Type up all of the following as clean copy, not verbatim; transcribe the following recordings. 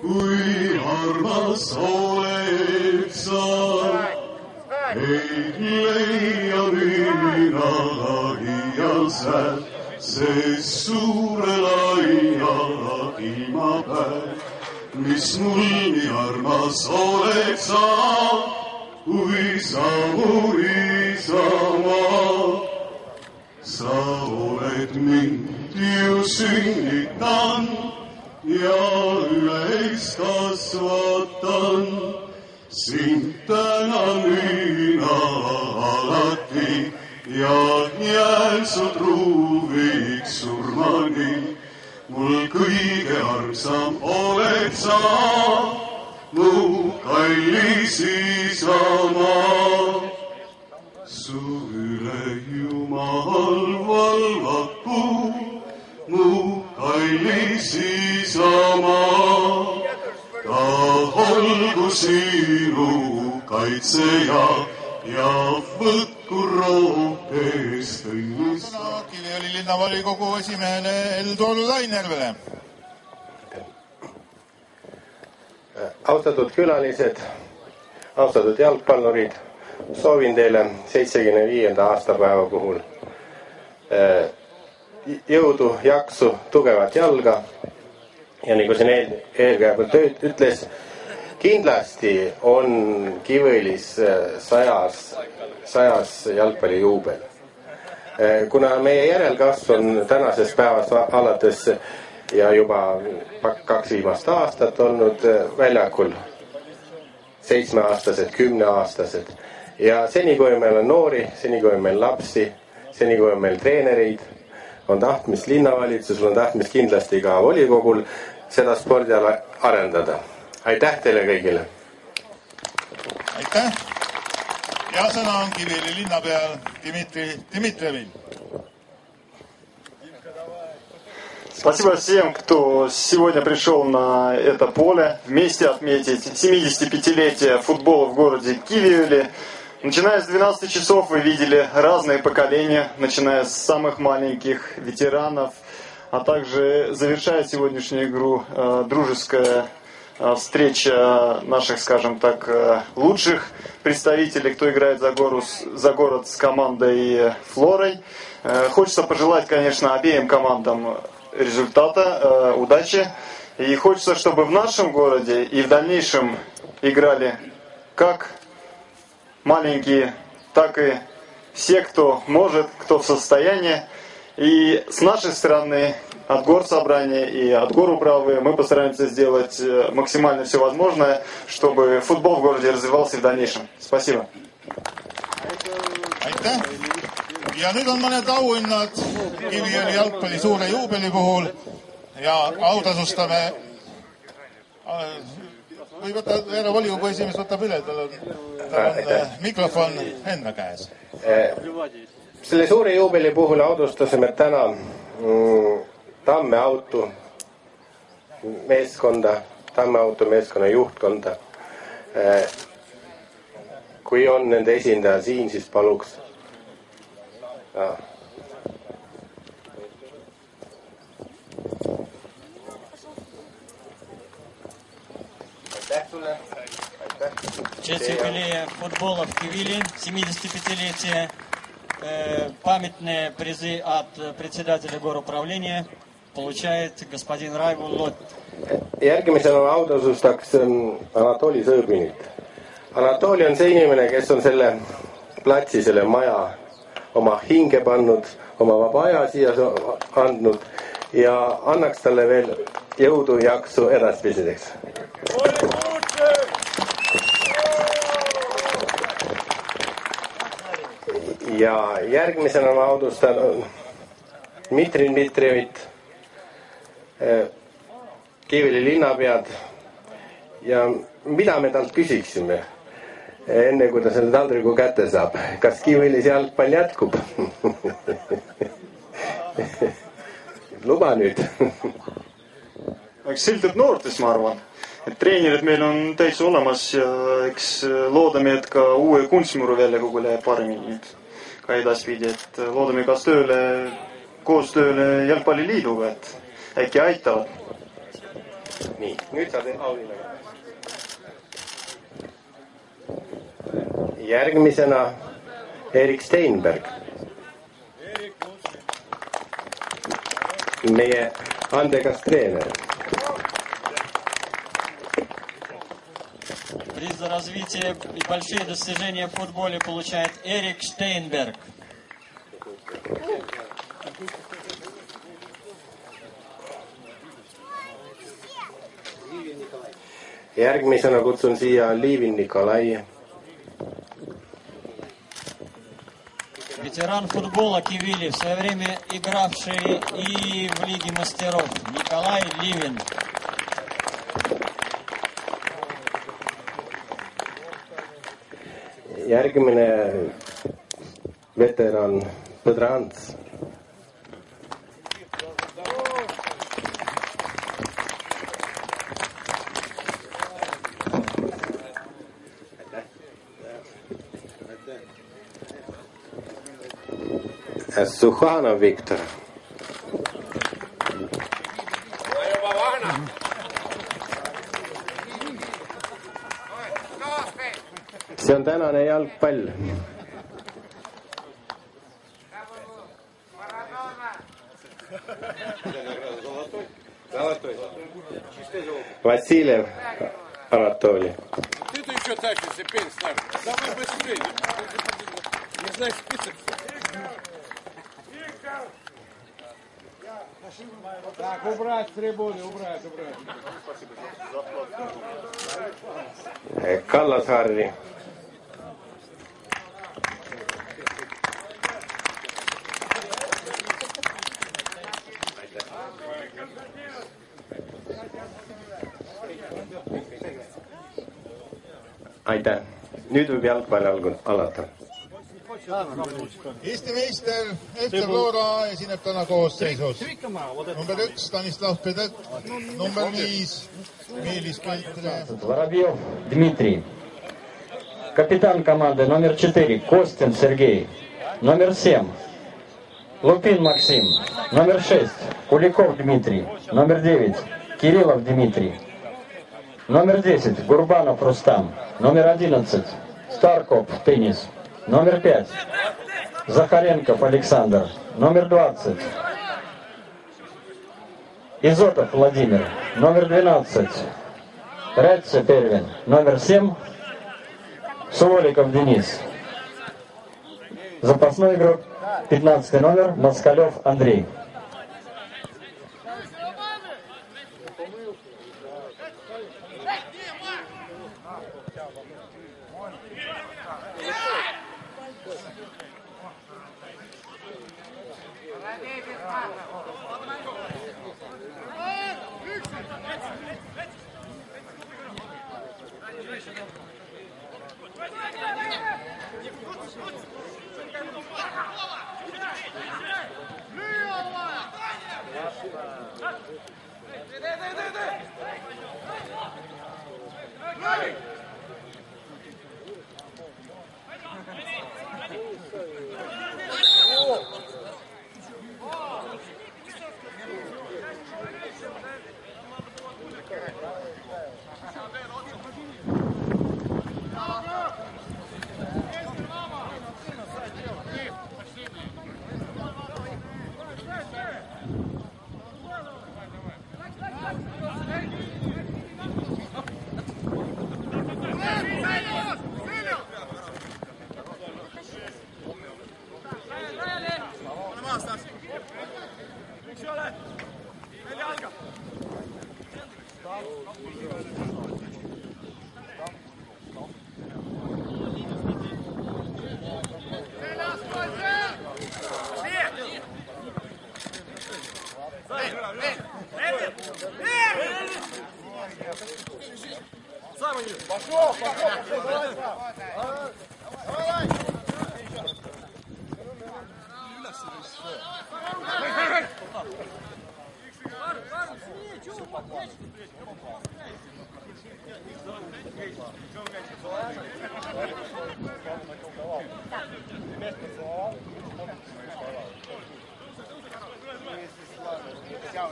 kui armas oled sa, ei leia mina lahiasel, sest suure laia ilmapäev, mis mul nii armas oled sa, kui sa mu isamaa. Sa oled mind ju sünnitan ja üles kasvatan, sind tänan mina alati ja jään su truuviks surmani. Mul kõige armsam oled sa, mu kallis isamaa. Su üle Jumal valvaku, mu kallis isamaa. Ta olgu sinu kaitseja ja võtku rohkest õnnist. Kiviõli linnavolikogu esimehele Eldu Lainervele. Austatud külalised, austatud jalgpallurid, soovin teile 75. aastapäeva puhul jõudu, jaksu, tugevat jalga ja nagu siin eelkäijad ütles, kindlasti on Kiviõlis 100. jalgpallijuubel. Kuna meie järelkasv on tänasest päevast alates ja juba 2 viimast aastat olnud väljakul 7-aastased, 10-aastased ja seni kui meil on noori, seni kui meil lapsi, seni kui meil treenereid, on tahtmist linnavalitsusel, on tahtmist kindlasti ka volikogul seda spordiala arendada. Aitäh teile kõigile! Aitäh! Ja sõna on Kiviõli linnapeal Dmitri Dmitrievil. Спасибо всем, кто сегодня пришел на это поле вместе отметить 75-летие футбола в городе Кивиõli. Начиная с 12 часов вы видели разные поколения, начиная с самых маленьких ветеранов, а также завершая сегодняшнюю игру дружеская встреча наших, скажем так, лучших представителей, кто играет за город с командой Флорой. Хочется пожелать, конечно, обеим командам результата, удачи. И хочется, чтобы в нашем городе и в дальнейшем играли как маленькие, так и все, кто может, кто в состоянии. И с нашей стороны, от горсобрания и от горуправы, мы постараемся сделать максимально все возможное, чтобы футбол в городе развивался в дальнейшем. Спасибо. Aitäh! Ja nüüd on mõned auhinnad Kiviõli jalgpalli suure juubeli puhul ja autasustame või võtta ära volikogu esimees võtab üle, tal on mikrofon enda käes. Selle suure juubeli puhul audustasime täna Tamme auto meeskonda, Tamme auto meeskonna juhtkonda. Kui on nende esindaja siin, siis paluks. Aitäh sulle. В честь юбилея футбола в Кивиõli, 75-летие, памятные призы от председателя горуправления получает господин Raivo Lott. Järgmisena autasustaks Anatoli Sõõbinit. Anatoli on see inimene, kes on selle platsi, selle maja oma hinge pannud, oma vaba aja siia andnud ja annaks talle veel jõudu jaksu edaspisideks. Ja järgmisena ma audustan Dmitri Dmitrievit, Kiviõli linnapead ja mida me talt küsiksime enne kui ta selle taldriku kätte saab. Kas Kiviõlis jalgpall jätkub? Luba nüüd. Eks sõltub noortest, ma arvan. Et treenerid meil on täitsa olemas ja eks loodame, et ka uue kunstmuru väljakogul läheb paremini nüüd ka edaspidi, et loodame kas koostööle jalgpalliliiduga, et äkki aitavad. nii, nüüd saad auhinnaga. Järgmisena Erik Steinberg. Meie andekas treener. Приз за развитие и большие достижения в футболе получает Эрик Штейнберг. Järgmisena kutsun siia Liivin Nikolai. Ветеран футбола Кивили, в свое время игравший и в Лиге мастеров, Николай Ливин. Järgmine veteran Põdrans. Suhanov Viktor. See on tänane jalgpall. Vassiljev Anatoli. Ты-то еще дальше степень ставь. Давай быстрее. Не знаешь список. Так, убрать трибуны, убрать. Kallas Harri. Aitäh. Nüüd võib jalgpalli alata. Eesti meister FC Flora esineb täna koosseisus. Number 1 Stanislav Pedek, number 5 Meelis Keltre. Воробьев Дмитрий. Капитан команды номер 4 Костин Сергей. Номер 7 Лупин Максим. Номер 6 Куликов Дмитрий. Номер 9 Кириллов Дмитрий. Номер 10 Гурбанов Рустам. Номер 11 Старков теннис. Номер 5 Захаренков Александр. Номер 20 Изотов Владимир. Номер 12 Редце Первин. Номер 7 Суволиков Денис. Запасной игрок 15 номер Москалев Андрей.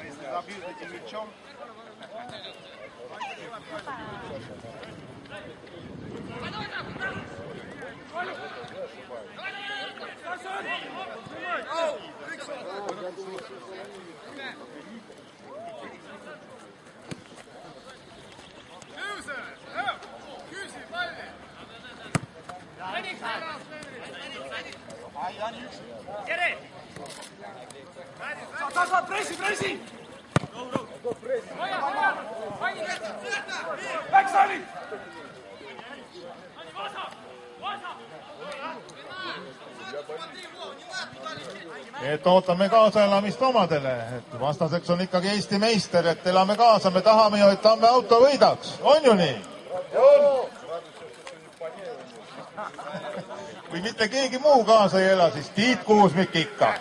Если забьют этим мячом, Et ootame kaasaelamist omadele, et vastaseks on ikkagi Eesti meister, et elame kaasa, me tahame ju, et Tamme auto võidaks, on ju nii? Kui mitte keegi muu kaasa ei ela, siis Tiit Kuusmik ikka.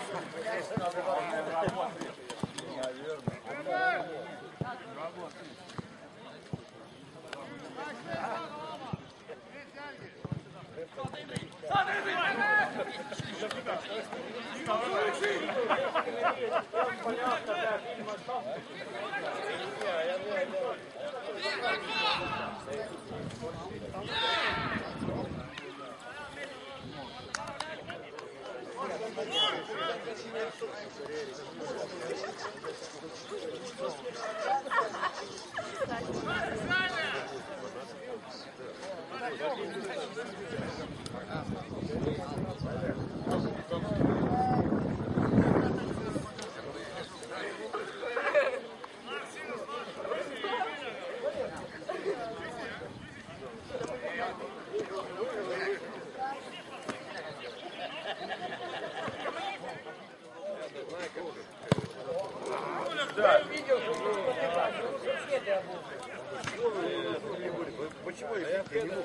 Почему я не мог?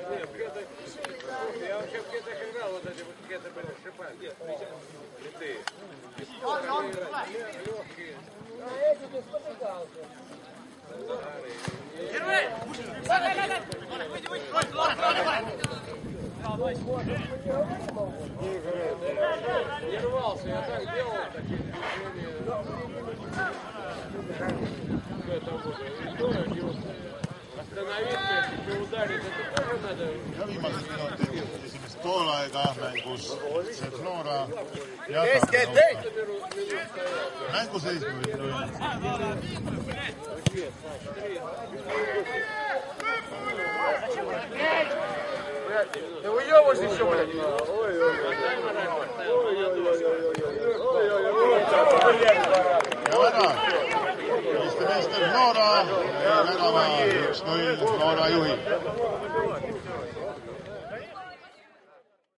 Я вообще в кетах играл, вот эти вот кеты были шипами. Литые. Легкие. А эти ты спотыкался. Герой! Не рвался, я так делал, такие движения. Остановиться, если ударить, это тоже надо. Ja viimased minutid esimest poolaega mängus see Flora jätab mänguseis 0-0. Ты уёбаешь еще, блядь. ja ära Eesti meister Flora värava 1-0 Flora juhib.